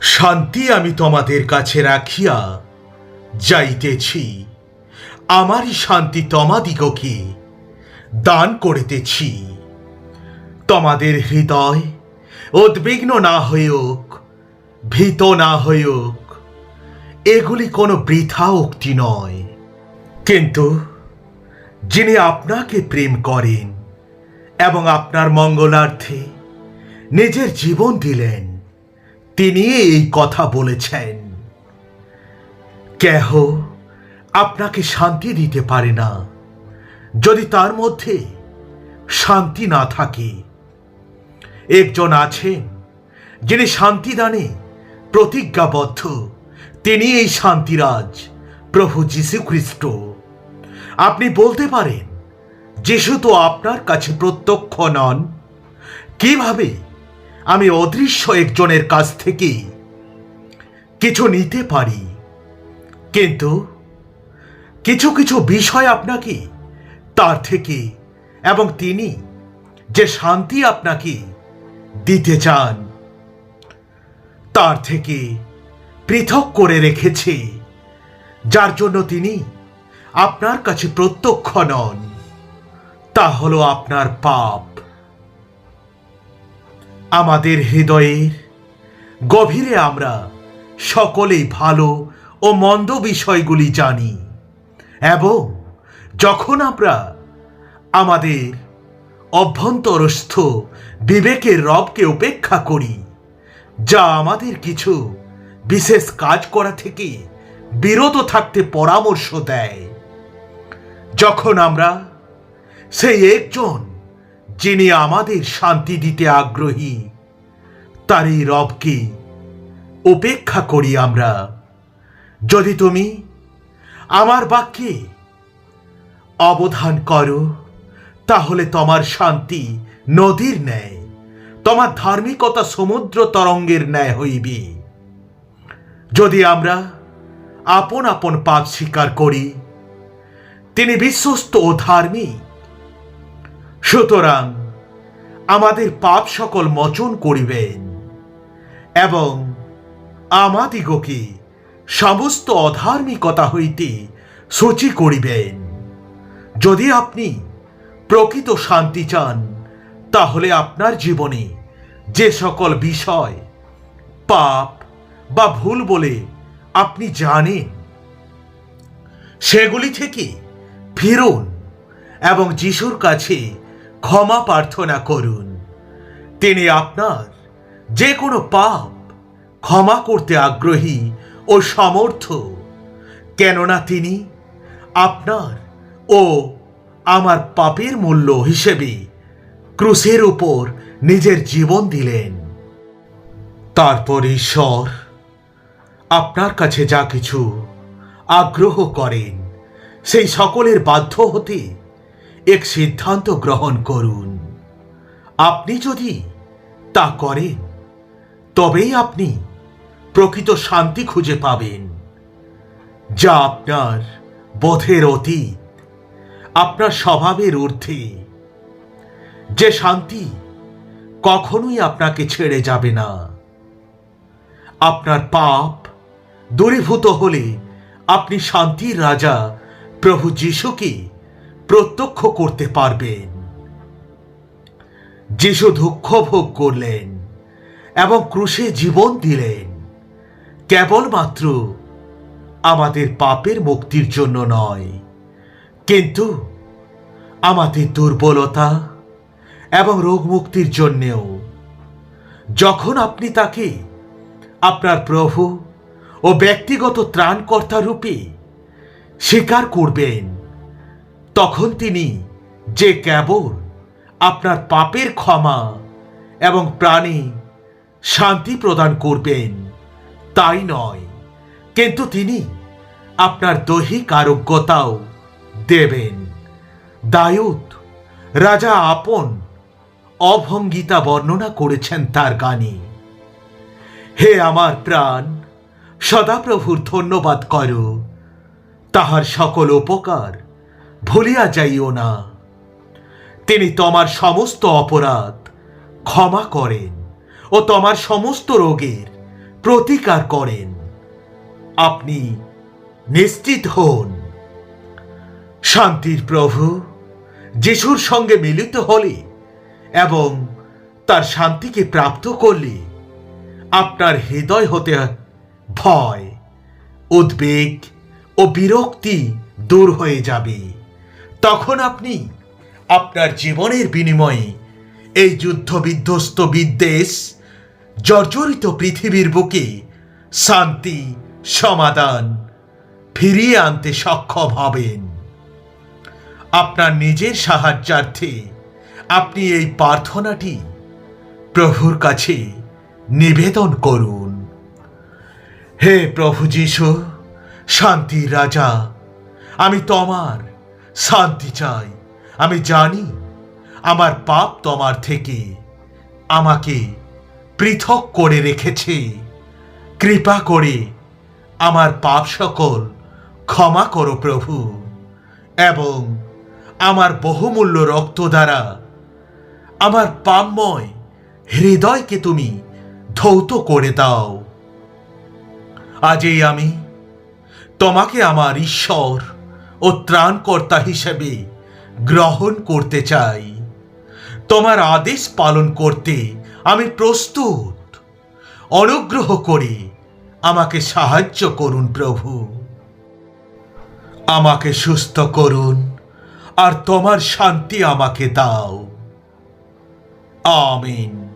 শান্তি আমি তোমাদের কাছে রাখিয়া যাইতেছি, আমারই শান্তি তোমাদিগকে দান করিতেছি। তোমাদের হৃদয় উদ্বিগ্ন না হইউক, ভীত না হইউক, এগুলি কোনো বৃথা উক্তি নয়। কিন্তু যিনি আপনাকে প্রেম করেন এবং আপনার মঙ্গলার্থে নিজের জীবন দিলেন, তিনি এই কথা বলেছেন। কেহ আপনাকে শান্তি দিতে পারে না যদি তার মধ্যে শান্তি না থাকে। একজন আছেন যিনি শান্তিদানে প্রতিজ্ঞাবদ্ধ, তিনি এই শান্তিরাজ প্রভু যীশু খ্রিস্ট। আপনি বলতে পারেন, যীশু তো আপনার কাছে প্রত্যক্ষ নন, কিভাবে আমি অদৃশ্য একজনের কাছ থেকে কিছু নিতে পারি? কিন্তু কিছু কিছু বিষয় আপনাকে তার থেকে এবং তিনি যে শান্তি আপনাকে দিতে চান তার থেকে পৃথক করে রেখেছে, যার জন্য তিনি আপনার কাছে প্রত্যক্ষ নন। তা হলো আপনার পাপ। আমাদের হৃদয়ের গভীরে আমরা সকলেই ভালো ও মন্দ বিষয়গুলি জানি, এবং যখন আমরা আমাদের অভ্যন্তরস্থ বিবেকের রবকে উপেক্ষা করি, যা আমাদের কিছু বিশেষ কাজ করা থেকে বিরত থাকতে পরামর্শ দেয়, যখন আমরা সেই একজন যিনি আমাদের শান্তি দিতে আগ্রহী তার এই রবকে উপেক্ষা করি আমরা। যদি তুমি আমার বাক্যে অবধান করো, তাহলে তোমার শান্তি নদীর ন্যায়, তোমার ধার্মিকতা সমুদ্র তরঙ্গের ন্যায় হইবে। যদি আমরা আপন আপন পাপ স্বীকার করি, তিনি বিশ্বস্ত ও ধার্মিক, সুতরাং আমাদের পাপ সকল মোচন করিবেন এবং আমাদিগকে সমস্ত অধার্মিকতা হইতে সূচি করিবেন। যদি আপনি প্রকৃত শান্তি চান, তাহলে আপনার জীবনে যে সকল বিষয় পাপ বা ভুল বলে আপনি জানেন, সেগুলি থেকে ফিরুন এবং যিশুর কাছে ক্ষমা প্রার্থনা করুন। তিনি আপনার যে কোনো পাপ ক্ষমা করতে আগ্রহী ও সমর্থ, কেননা তিনি আপনার ও আমার পাপের মূল্য হিসেবে ক্রুশের উপর নিজের জীবন দিলেন। তারপর ঈশ্বর আপনার কাছে যা কিছু আগ্রহ করেন, সেই সকলের বাধ্য হতে এক সিদ্ধান্ত গ্রহণ করুন। আপনি যদি তা করেন, তবেই আপনি প্রকৃত শান্তি খুঁজে পাবেন, যা আপনার বোধের অতীত, আপনার স্বভাবের ঊর্ধ্বে, যে শান্তি কখনোই আপনাকে ছেড়ে যাবে না। আপনার পাপ দূরীভূত হলে আপনি শান্তির রাজা প্রভু যীশুকে প্রত্যক্ষ করতে পারবেন। যীশু দুঃখ ভোগ করলেন এবং ক্রুশে জীবন দিলেন, কেবলমাত্র আমাদের পাপের মুক্তির জন্য নয়, কিন্তু আমাদের দুর্বলতা এবং রোগ মুক্তির জন্যেও। যখন আপনি তাকে আপনার প্রভু ও ব্যক্তিগত ত্রাণকর্তা রূপে স্বীকার করবেন, তখন তিনি যে কেবল আপনার পাপের ক্ষমা এবং প্রাণে শান্তি প্রদান করবেন তাই নয়, কিন্তু তিনি আপনার দৈহিক আরোগ্যতাও দেবেন। দাউদ রাজা আপন অভঙ্গিতা বর্ণনা করেছেন তার গানে, হে আমার প্রাণ, সদাপ্রভুর ধন্যবাদ করো, তাহার সকল উপকার ভুলিয়া যাইও না। তিনি তোমার সমস্ত অপরাধ ক্ষমা করেন ও তোমার সমস্ত রোগের প্রতিকার করেন, আপনি নিশ্চিত হন। শান্তির প্রভু যিশুর সঙ্গে মিলিত হলে এবং তার শান্তিকে প্রাপ্ত করলে আপনার হৃদয় হতে ভয়, উদ্বেগ ও বিরক্তি দূর হয়ে যাবে। তখন আপনি আপনার জীবনের বিনিময়ে এই যুদ্ধ বিধ্বস্ত বিদ্বেষ জর্জরিত পৃথিবীর বুকে শান্তি, সমাধান ফিরিয়ে আনতে সক্ষম হবেন। আপনার নিজের সাহায্যার্থে আপনি এই প্রার্থনাটি প্রভুর কাছে নিবেদন করুন। হে প্রভু যিশু, শান্তির রাজা, আমি তোমার শান্তি চাই। আমি জানি আমার পাপ তোমার থেকে আমাকে পৃথক করে রেখেছে। কৃপা করে আমার পাপ সকল ক্ষমা করো প্রভু, এবং আমার বহুমূল্য রক্ত দ্বারা আমার পাপময় হৃদয়কে তুমি ধৌত করে দাও। আজই আমি তোমাকে আমার ঈশ্বর ও ত্রাণকর্তা হিসেবে গ্রহণ করতে চাই। তোমার আদেশ পালন করতে আমি প্রস্তুত। অনুগ্রহ করে আমাকে সাহায্য করুন প্রভু। আমাকে সুস্থ করুন আর তোমার শান্তি আমাকে দাও। আমিন।